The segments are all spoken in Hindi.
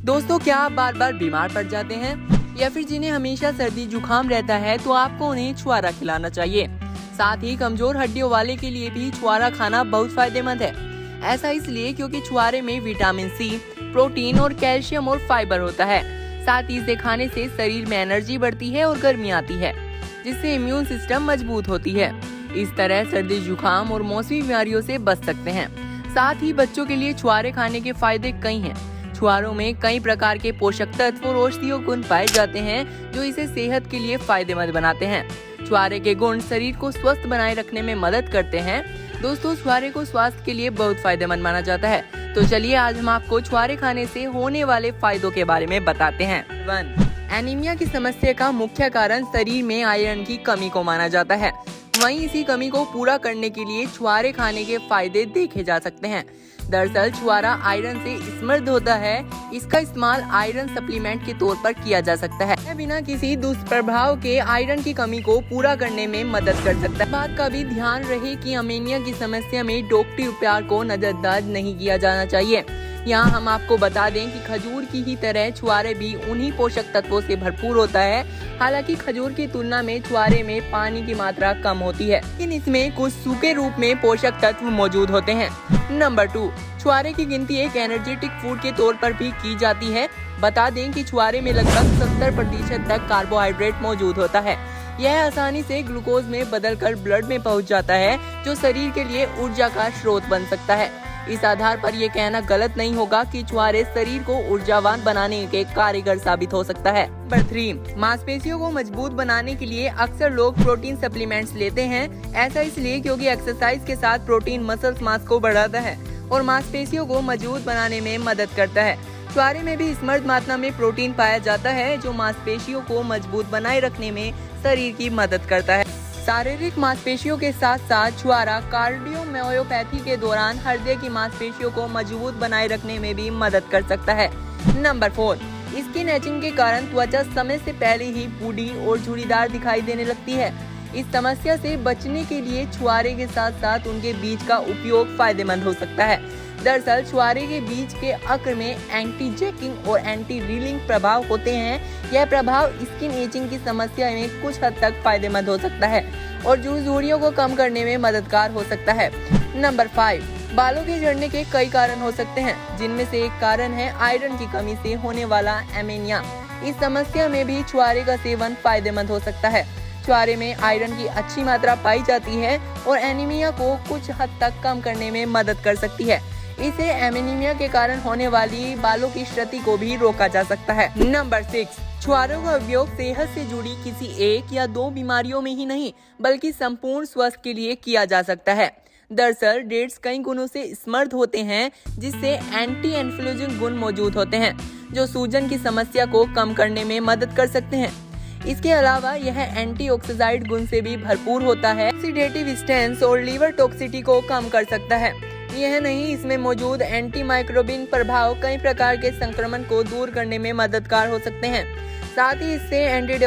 दोस्तों, क्या आप बार बार बीमार पड़ जाते हैं या फिर जिन्हें हमेशा सर्दी जुकाम रहता है तो आपको उन्हें छुआरा खिलाना चाहिए। साथ ही कमजोर हड्डियों वाले के लिए भी छुआरा खाना बहुत फायदेमंद है। ऐसा इसलिए क्योंकि छुआरे में विटामिन सी, प्रोटीन और कैल्शियम और फाइबर होता है। साथ ही इसे खाने से शरीर में एनर्जी बढ़ती है और गर्मी आती है, जिससे इम्यून सिस्टम मजबूत होती है। इस तरह सर्दी जुकाम और मौसमी बीमारियों से बच सकते हैं। साथ ही बच्चों के लिए छुआरे खाने के फायदे कई हैं। छुआरों में कई प्रकार के पोषक तत्व और औषधीय गुण पाए जाते हैं जो इसे सेहत के लिए फायदेमंद बनाते हैं। छुआरे के गुण शरीर को स्वस्थ बनाए रखने में मदद करते हैं। दोस्तों, छुआरे को स्वास्थ्य के लिए बहुत फायदेमंद माना जाता है। तो चलिए आज हम आपको छुआरे खाने से होने वाले फायदों के बारे में बताते हैं। 1. एनीमिया की समस्या का मुख्य कारण शरीर में आयरन की कमी को माना जाता है। वहीं इसी कमी को पूरा करने के लिए छुआरे खाने के फायदे देखे जा सकते हैं। दरअसल छुआरा आयरन से समृद्ध होता है। इसका इस्तेमाल आयरन सप्लीमेंट के तौर पर किया जा सकता है। बिना किसी दुष्प्रभाव के आयरन की कमी को पूरा करने में मदद कर सकता है। बात का भी ध्यान रहे कि एनीमिया की समस्या में डॉक्टरी उपचार को नजरअंदाज नहीं किया जाना चाहिए। यहाँ हम आपको बता दें कि खजूर की ही तरह छुआरे भी उन्हीं पोषक तत्वों से भरपूर होता है। हालांकि खजूर की तुलना में छुआरे में पानी की मात्रा कम होती है, लेकिन इसमें कुछ सूखे रूप में पोषक तत्व मौजूद होते हैं। नंबर 2, छुआरे की गिनती एक एनर्जेटिक फूड के तौर पर भी की जाती है। बता दें कि छुआरे में लगभग 70% तक कार्बोहाइड्रेट मौजूद होता है। यह आसानी से ग्लूकोज में बदलकर ब्लड में पहुंच जाता है, जो शरीर के लिए ऊर्जा का स्रोत बन सकता है। इस आधार पर यह कहना गलत नहीं होगा कि छुआरे शरीर को ऊर्जावान बनाने के कारगर साबित हो सकता है। नंबर 3, मांसपेशियों को मजबूत बनाने के लिए अक्सर लोग प्रोटीन सप्लीमेंट्स लेते हैं। ऐसा इसलिए क्योंकि एक्सरसाइज के साथ प्रोटीन मसल्स मास को बढ़ाता है और मांसपेशियों को मजबूत बनाने में मदद करता है। छुआरे में भी समृद्ध मात्रा में प्रोटीन पाया जाता है, जो मांसपेशियों को मजबूत बनाए रखने में शरीर की मदद करता है। शारीरिक मांसपेशियों के साथ साथ छुआरा कार्डियोमायोपैथी के दौरान हृदय की मांसपेशियों को मजबूत बनाए रखने में भी मदद कर सकता है। नंबर 4, स्किन एजिंग के कारण त्वचा समय से पहले ही बूढ़ी और झुर्रीदार दिखाई देने लगती है। इस समस्या से बचने के लिए छुआरे के साथ साथ उनके बीज का उपयोग फायदेमंद हो सकता है। दरअसल छुआरे के बीज के अक्र में एंटी जैकिंग और एंटी रीलिंग प्रभाव होते हैं। यह प्रभाव स्किन एजिंग की समस्या में कुछ हद तक फायदेमंद हो सकता है और झुर्रियों को कम करने में मददगार हो सकता है। नंबर 5, बालों के झड़ने के कई कारण हो सकते हैं, जिनमें से एक कारण है आयरन की कमी से होने वाला एनीमिया। इस समस्या में भी छुआरे का सेवन फायदेमंद हो सकता है। छुआरे में आयरन की अच्छी मात्रा पाई जाती है और एनीमिया को कुछ हद तक कम करने में मदद कर सकती है। इसे एनीमिया के कारण होने वाली बालों की क्षति को भी रोका जा सकता है। नंबर 6, छुआरों का उपयोग सेहत से जुड़ी किसी एक या दो बीमारियों में ही नहीं, बल्कि संपूर्ण स्वास्थ्य के लिए किया जा सकता है। दरअसल डेट्स कई गुणों से समृद्ध होते हैं, जिससे एंटी इन्फ्लेमेटरी गुण मौजूद होते हैं, जो सूजन की समस्या को कम करने में मदद कर सकते हैं। इसके अलावा यह एंटीऑक्सीडेंट गुण से भी भरपूर होता है, ऑक्सीडेटिव स्ट्रेस और लीवर टॉक्सिसिटी को कम कर सकता है। यह नहीं, इसमें मौजूद एंटी माइक्रोबियल प्रभाव कई प्रकार के संक्रमण को दूर करने में मददगार हो सकते हैं। साथ ही इससे एंटी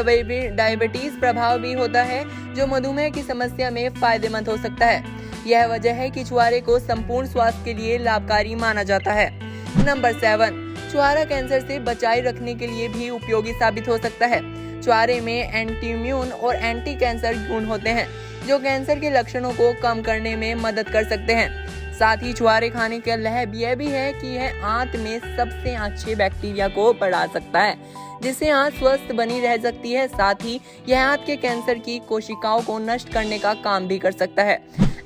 डायबिटीज प्रभाव भी होता है, जो मधुमेह की समस्या में फायदेमंद हो सकता है। यह वजह है कि छुआरे को संपूर्ण स्वास्थ्य के लिए लाभकारी माना जाता है। नंबर 7, छुआरा कैंसर से बचाए रखने के लिए भी उपयोगी साबित हो सकता है। छुआरे में एंटी इम्यून और एंटी कैंसर गुण होते हैं, जो कैंसर के लक्षणों को कम करने में मदद कर सकते हैं। साथ ही छुआरे खाने का लाभ यह भी है कि यह आंत में सबसे अच्छे बैक्टीरिया को बढ़ा सकता है, जिससे आंत स्वस्थ बनी रह सकती है। साथ ही यह आंत के कैंसर की कोशिकाओं को नष्ट करने का काम भी कर सकता है।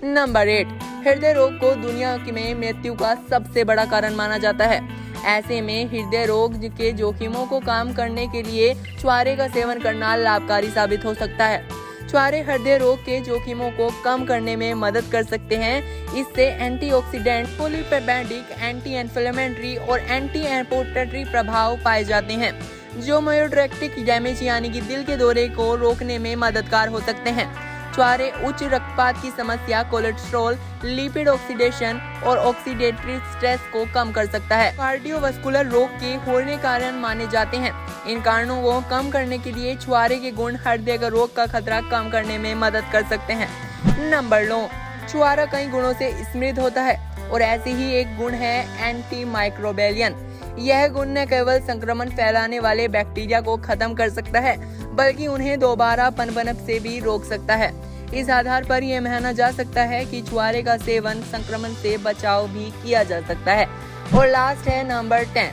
नंबर 8, हृदय रोग को दुनिया में मृत्यु का सबसे बड़ा कारण माना जाता है। ऐसे में हृदय रोग के जोखिमों को कम करने के लिए छुआरे का सेवन करना लाभकारी साबित हो सकता है। छुआरे हृदय रोग के जोखिमों को कम करने में मदद कर सकते हैं। इससे एंटीऑक्सीडेंट, पोलीपेप्टाइडिक, एंटी इन्फ्लेमेटरी और एंटी एपोप्टोटिक प्रभाव पाए जाते हैं, जो मायोकार्डियल डैमेज यानी कि दिल के दौरे को रोकने में मददगार हो सकते हैं। छुआरे उच्च रक्तपात की समस्या, कोलेस्ट्रॉल, लिपिड ऑक्सीडेशन और ऑक्सीडेटिव स्ट्रेस को कम कर सकता है। कार्डियोवास्कुलर रोग के होने कारण माने जाते हैं। इन कारणों को कम करने के लिए छुआरे के गुण हृदय का रोग का खतरा कम करने में मदद कर सकते हैं। नंबर 9, छुआरा कई गुणों से समृद्ध होता है और ऐसे ही एक गुण है एंटी माइक्रोबियन। यह गुण न केवल संक्रमण फैलाने वाले बैक्टीरिया को खत्म कर सकता है, बल्कि उन्हें दोबारा पनपनप से भी रोक सकता है। इस आधार पर यह माना जा सकता है कि छुआरे का सेवन संक्रमण से बचाव भी किया जा सकता है। और लास्ट है नंबर 10,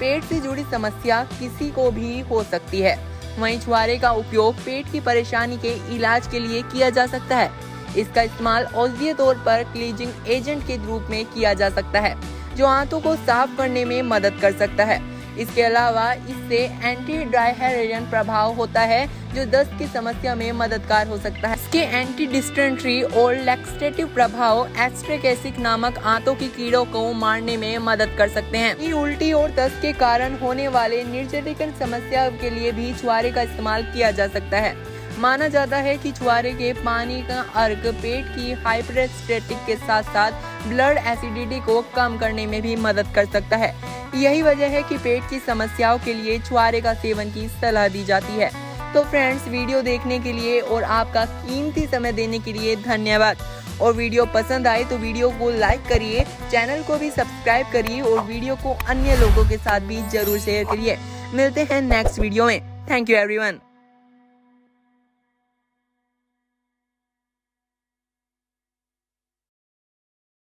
पेट से जुड़ी समस्या किसी को भी हो सकती है। वहीं छुआरे का उपयोग पेट की परेशानी के इलाज के लिए किया जा सकता है। इसका इस्तेमाल औषधीय तौर पर क्लीजिंग एजेंट के रूप में किया जा सकता है, जो आंतों को साफ करने में मदद कर सकता है। इसके अलावा इससे एंटी डायहेरियन प्रभाव होता है, जो दस्त की समस्या में मददगार हो सकता है। इसके एंटी डिस्टेंट्री और लैक्सेटिव प्रभाव एस्ट्रिक एसिड नामक आंतों की कीड़ों को मारने में मदद कर सकते हैं। ये उल्टी और दस्त के कारण होने वाले निर्जलीकरण समस्या के लिए भी छुआरे का इस्तेमाल किया जा सकता है। माना जाता है कि छुआरे के पानी का अर्क पेट की हाइपरस्टेटिक के साथ साथ ब्लड एसिडिटी को कम करने में भी मदद कर सकता है। यही वजह है कि पेट की समस्याओं के लिए छुआरे का सेवन की सलाह दी जाती है। तो फ्रेंड्स, वीडियो देखने के लिए और आपका कीमती समय देने के लिए धन्यवाद। और वीडियो पसंद आए तो वीडियो को लाइक करिए, चैनल को भी सब्सक्राइब करिए और वीडियो को अन्य लोगों के साथ भी जरूर शेयर करिए। मिलते हैं नेक्स्ट वीडियो में। Thank you everyone.